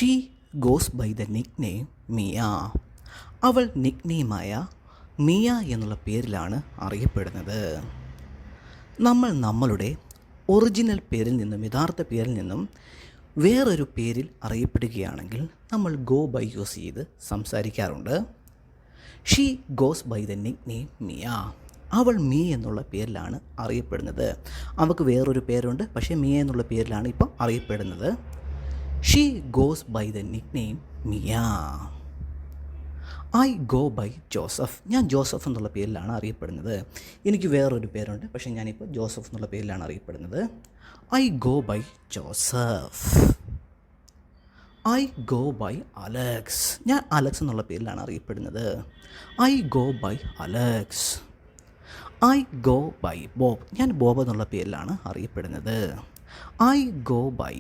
She goes by the nickname Mia. അവൾ നിക് നെയിമായ മിയ എന്നുള്ള പേരിലാണ് അറിയപ്പെടുന്നത്. നമ്മൾ നമ്മളുടെ ഒറിജിനൽ പേരിൽ നിന്നും യഥാർത്ഥ പേരിൽ നിന്നും വേറൊരു പേരിൽ അറിയപ്പെടുകയാണെങ്കിൽ നമ്മൾ ഗോ ബൈ യൂസ് ചെയ്ത് സംസാരിക്കാറുണ്ട്. She goes by the nickname Mia. അവൾ മീ എന്നുള്ള പേരിലാണ് അറിയപ്പെടുന്നത്. അവൾക്ക് വേറൊരു പേരുണ്ട്, പക്ഷേ മിയ എന്നുള്ള പേരിലാണ് ഇപ്പോൾ അറിയപ്പെടുന്നത്. She goes by the nickname Mia. I go by Joseph. ഞാൻ ജോസഫ് എന്നുള്ള പേരിലാണ് അറിയപ്പെടുന്നത്. എനിക്ക് വേറൊരു പേരുണ്ട്, പക്ഷേ ഞാനിപ്പോൾ ജോസഫ് എന്നുള്ള പേരിലാണ് അറിയപ്പെടുന്നത്. I go by Joseph. I go by Alex. ഞാൻ അലക്സ് എന്നുള്ള പേരിലാണ് അറിയപ്പെടുന്നത്. I go by Alex. I go by Bob. ഞാൻ ബോബ് എന്നുള്ള പേരിലാണ് അറിയപ്പെടുന്നത്. I go by